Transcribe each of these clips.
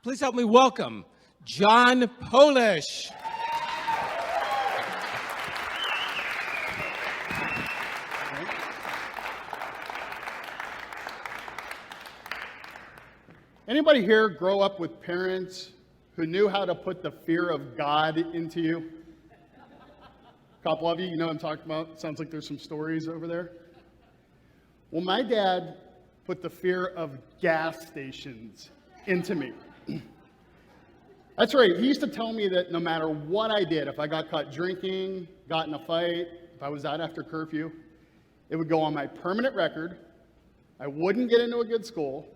Please help me welcome John Polish. Anybody here grow up with parents who knew how to put the fear of God into you? A couple of you know what I'm talking about. Sounds like there's some stories over there. Well, my dad put the fear of gas stations into me. That's right. He used to tell me that no matter what I did, if I got caught drinking, got in a fight, if I was out after curfew, it would go on my permanent record. I wouldn't get into a good school.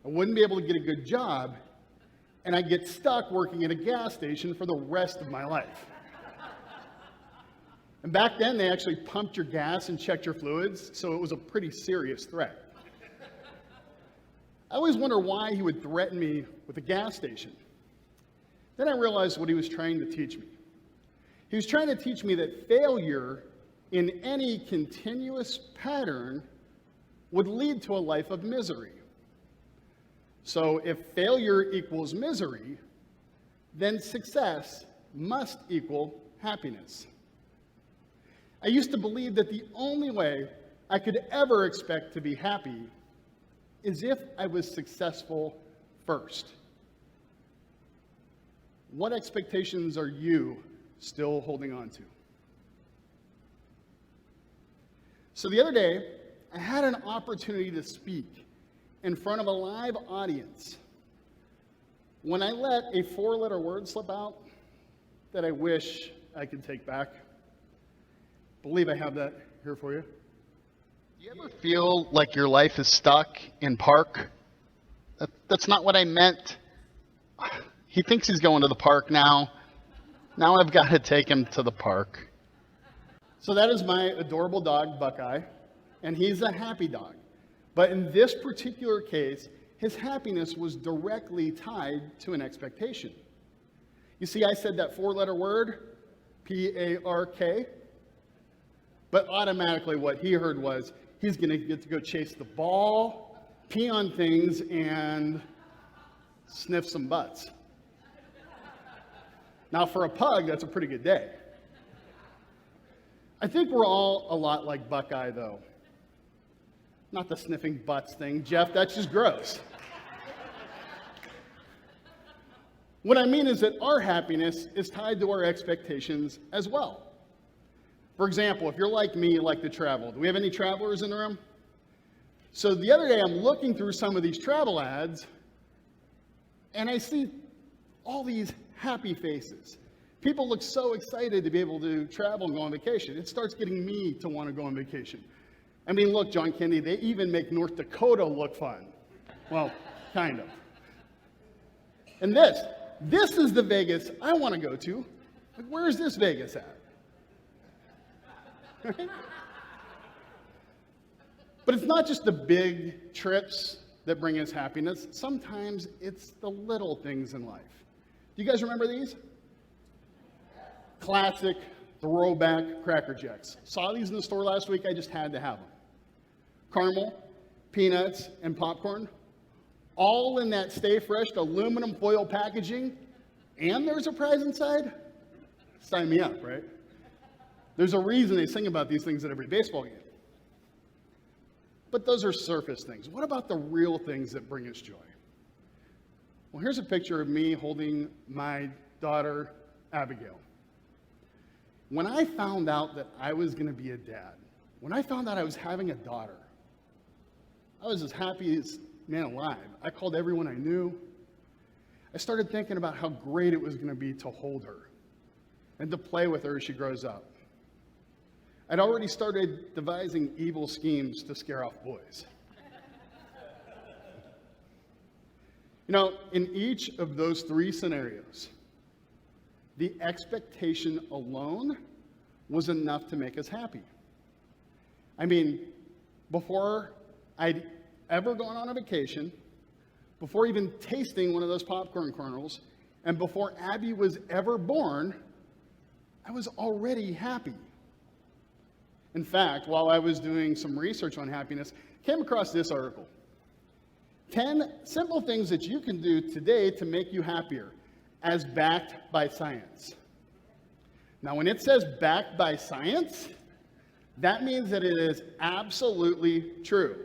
I wouldn't be able to get a good job, and I'd get stuck working at a gas station for the rest of my life. And back then, they actually pumped your gas and checked your fluids, so it was a pretty serious threat. I always wonder why he would threaten me with a gas station. Then I realized what he was trying to teach me. He was trying to teach me that failure in any continuous pattern would lead to a life of misery. So if failure equals misery, then success must equal happiness. I used to believe that the only way I could ever expect to be happy is if I was successful first. What expectations are you still holding on to? So the other day, I had an opportunity to speak in front of a live audience when I let a 4-letter word slip out that I wish I could take back. I believe I have that here for you. Do you ever feel like your life is stuck in park? That's not what I meant. He thinks he's going to the park now. Now I've got to take him to the park. So that is my adorable dog, Buckeye, and he's a happy dog. But in this particular case, his happiness was directly tied to an expectation. You see, I said that 4-letter word, P-A-R-K, but automatically what he heard was he's going to get to go chase the ball, pee on things, and sniff some butts. Now, for a pug, that's a pretty good day. I think we're all a lot like Buckeye, though. Not the sniffing butts thing. Jeff, that's just gross. What I mean is that our happiness is tied to our expectations as well. For example, if you're like me, you like to travel. Do we have any travelers in the room? So the other day, I'm looking through some of these travel ads, and I see all these happy faces. People look so excited to be able to travel and go on vacation. It starts getting me to want to go on vacation. I mean, look, John Kennedy, they even make North Dakota look fun. Well, kind of. And this is the Vegas I want to go to. Like, where is this Vegas at? Right? But it's not just the big trips that bring us happiness. Sometimes it's the little things in life. Do you guys remember these? Classic throwback Cracker Jacks. Saw these in the store last week. I just had to have them. Caramel, peanuts, and popcorn, all in that Stay Fresh aluminum foil packaging, and there's a prize inside? Sign me up, right? There's a reason they sing about these things at every baseball game. But those are surface things. What about the real things that bring us joy? Well, here's a picture of me holding my daughter, Abigail. When I found out that I was going to be a dad, when I found out I was having a daughter, I was as happy as man alive. I called everyone I knew. I started thinking about how great it was going to be to hold her and to play with her as she grows up. I'd already started devising evil schemes to scare off boys. You know, in each of those 3 scenarios, the expectation alone was enough to make us happy. I mean, before I'd ever gone on a vacation, before even tasting one of those popcorn kernels, and before Abby was ever born, I was already happy. In fact, while I was doing some research on happiness, I came across this article. 10 simple things that you can do today to make you happier, as backed by science. Now, when it says backed by science, that means that it is absolutely true.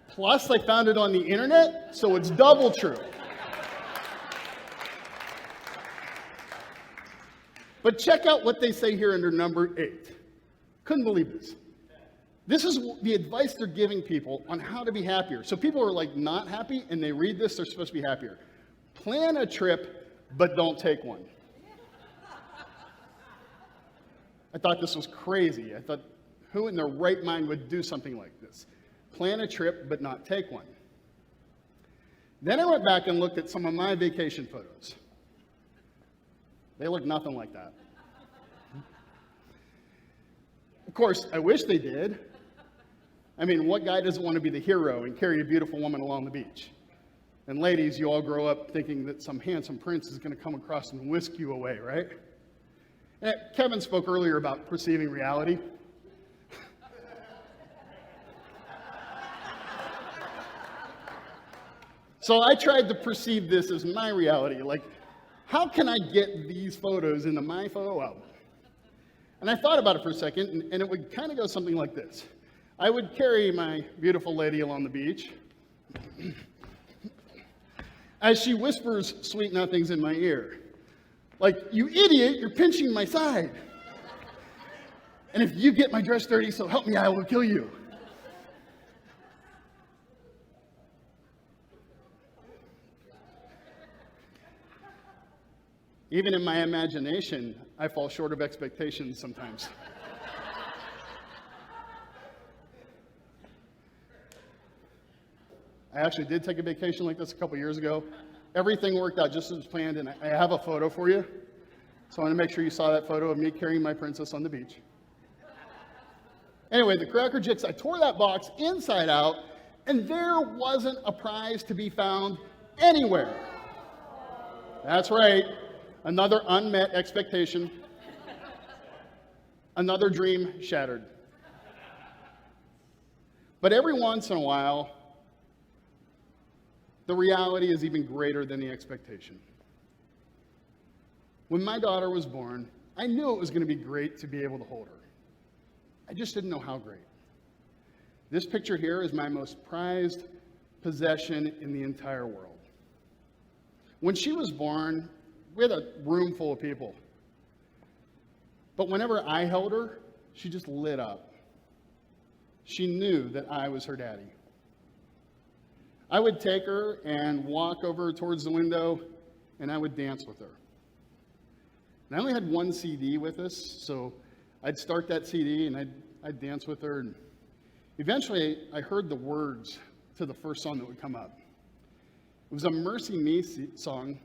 Plus, I found it on the internet, so it's double true. But check out what they say here under number 8. Couldn't believe this. This is the advice they're giving people on how to be happier. So people are like not happy, and they read this, they're supposed to be happier. Plan a trip, but don't take one. I thought this was crazy. I thought, who in their right mind would do something like this? Plan a trip, but not take one. Then I went back and looked at some of my vacation photos. They look nothing like that. Of course, I wish they did. I mean, what guy doesn't want to be the hero and carry a beautiful woman along the beach? And ladies, you all grow up thinking that some handsome prince is going to come across and whisk you away, right? And Kevin spoke earlier about perceiving reality. So I tried to perceive this as my reality. Like, how can I get these photos into my photo album? And I thought about it for a second, and it would kind of go something like this. I would carry my beautiful lady along the beach as she whispers sweet nothings in my ear. Like, you idiot, you're pinching my side. And if you get my dress dirty, so help me, I will kill you. Even in my imagination, I fall short of expectations sometimes. I actually did take a vacation like this a couple years ago. Everything worked out just as planned, and I have a photo for you. So I want to make sure you saw that photo of me carrying my princess on the beach. Anyway, the Cracker Jacks, I tore that box inside out, and there wasn't a prize to be found anywhere. That's right. Another unmet expectation. Another dream shattered. But every once in a while, the reality is even greater than the expectation. When my daughter was born, I knew it was going to be great to be able to hold her. I just didn't know how great. This picture here is my most prized possession in the entire world. When she was born, we had a room full of people. But whenever I held her, she just lit up. She knew that I was her daddy. I would take her and walk over towards the window, and I would dance with her. And I only had one CD with us, so I'd start that CD, and I'd dance with her. And eventually, I heard the words to the first song that would come up. It was a Mercy Me song,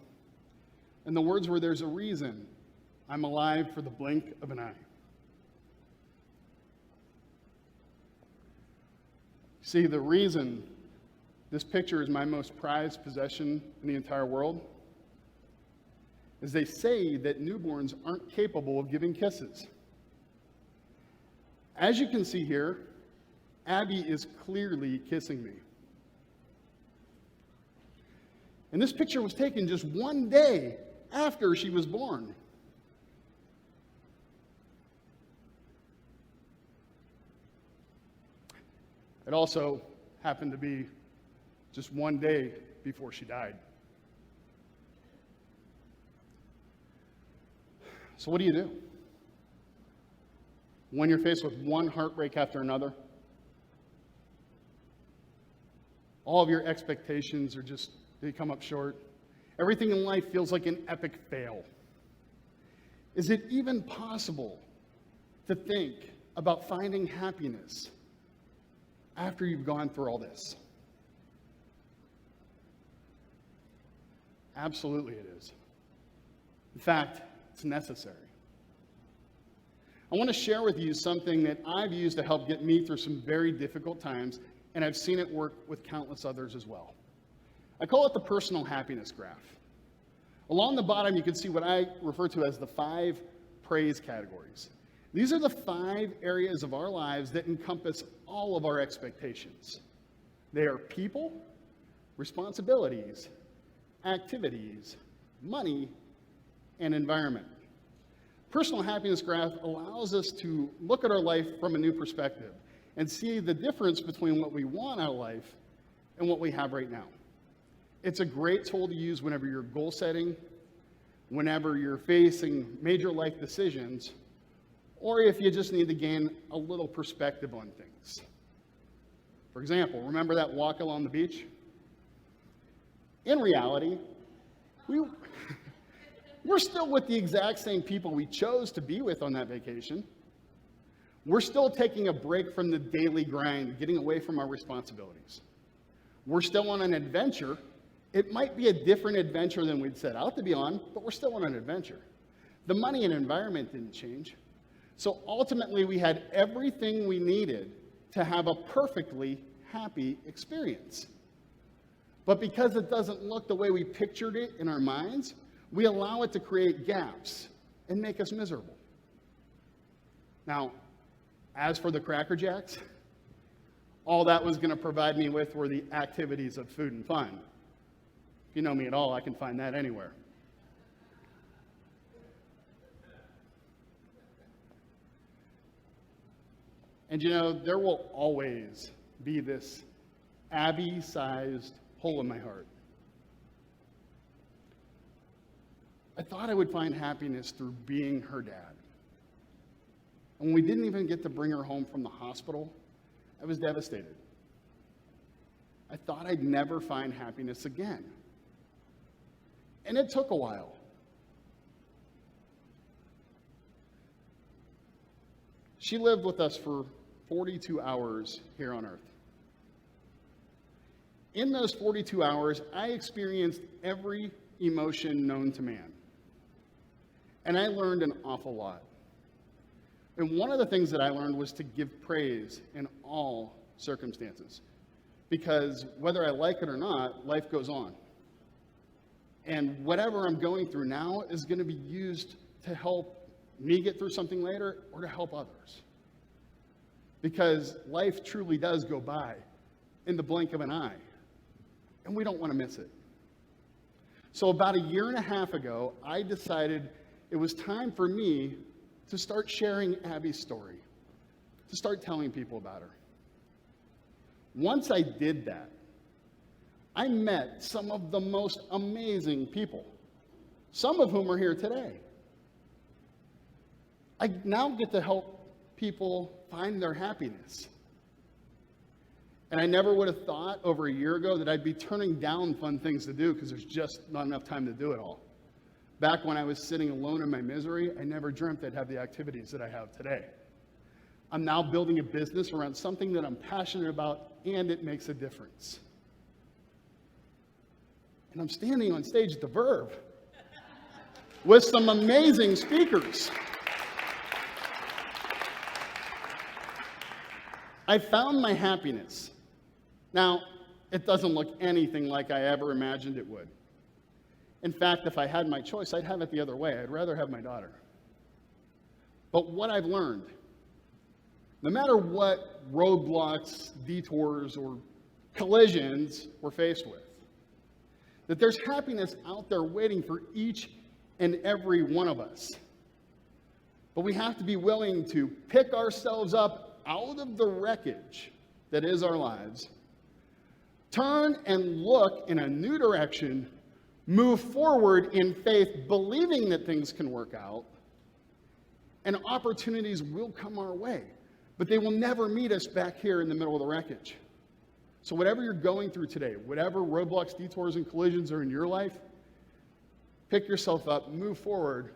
and the words were, "There's a reason I'm alive for the blink of an eye." See, the reason this picture is my most prized possession in the entire world is they say that newborns aren't capable of giving kisses. As you can see here, Abby is clearly kissing me. And this picture was taken just one day after she was born. It also happened to be just one day before she died. So what do you do when you're faced with one heartbreak after another? All of your expectations are just, they come up short. Everything in life feels like an epic fail. Is it even possible to think about finding happiness after you've gone through all this? Absolutely it is. In fact, it's necessary. I want to share with you something that I've used to help get me through some very difficult times, and I've seen it work with countless others as well. I call it the personal happiness graph. Along the bottom, you can see what I refer to as the 5 praise categories. These are the 5 areas of our lives that encompass all of our expectations. They are people, responsibilities, activities, money, and environment. Personal happiness graph allows us to look at our life from a new perspective and see the difference between what we want out of life and what we have right now. It's a great tool to use whenever you're goal setting, whenever you're facing major life decisions, or if you just need to gain a little perspective on things. For example, remember that walk along the beach? In reality, we're still with the exact same people we chose to be with on that vacation. We're still taking a break from the daily grind, getting away from our responsibilities. We're still on an adventure. It might be a different adventure than we'd set out to be on, but we're still on an adventure. The money and environment didn't change. So ultimately, we had everything we needed to have a perfectly happy experience. But because it doesn't look the way we pictured it in our minds, we allow it to create gaps and make us miserable. Now, as for the Cracker Jacks, all that was going to provide me with were the activities of food and fun. If you know me at all, I can find that anywhere. And you know, there will always be this Abby-sized hole in my heart. I thought I would find happiness through being her dad. And when we didn't even get to bring her home from the hospital, I was devastated. I thought I'd never find happiness again. And it took a while. She lived with us for 42 hours here on earth. In those 42 hours, I experienced every emotion known to man. And I learned an awful lot. And one of the things that I learned was to give praise in all circumstances. Because whether I like it or not, life goes on. And whatever I'm going through now is going to be used to help me get through something later or to help others. Because life truly does go by in the blink of an eye. And we don't want to miss it. So about a year and a half ago, I decided it was time for me to start sharing Abby's story, to start telling people about her. Once I did that, I met some of the most amazing people, some of whom are here today. I now get to help people find their happiness. And I never would have thought over a year ago that I'd be turning down fun things to do because there's just not enough time to do it all. Back when I was sitting alone in my misery, I never dreamt I'd have the activities that I have today. I'm now building a business around something that I'm passionate about, and it makes a difference. And I'm standing on stage at the Verve with some amazing speakers. I found my happiness. Now, it doesn't look anything like I ever imagined it would. In fact, if I had my choice, I'd have it the other way. I'd rather have my daughter. But what I've learned, no matter what roadblocks, detours, or collisions we're faced with, that there's happiness out there waiting for each and every one of us. But we have to be willing to pick ourselves up out of the wreckage that is our lives, turn and look in a new direction, move forward in faith, believing that things can work out, and opportunities will come our way. But they will never meet us back here in the middle of the wreckage. So whatever you're going through today, whatever roadblocks, detours, and collisions are in your life, pick yourself up, move forward,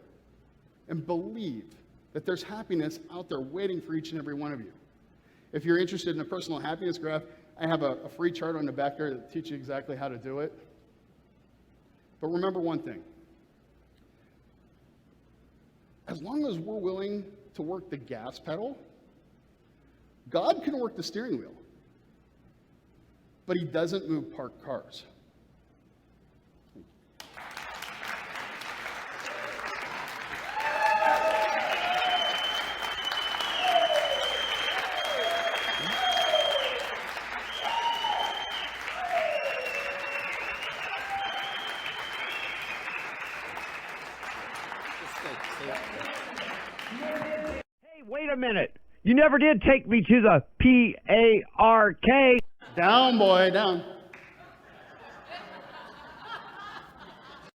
and believe that there's happiness out there waiting for each and every one of you. If you're interested in a personal happiness graph, I have a free chart on the back there that teaches you exactly how to do it. But remember one thing. As long as we're willing to work the gas pedal, God can work the steering wheel. But he doesn't move parked cars. Hey, wait a minute. You never did take me to the P-A-R-K. Down, boy, down.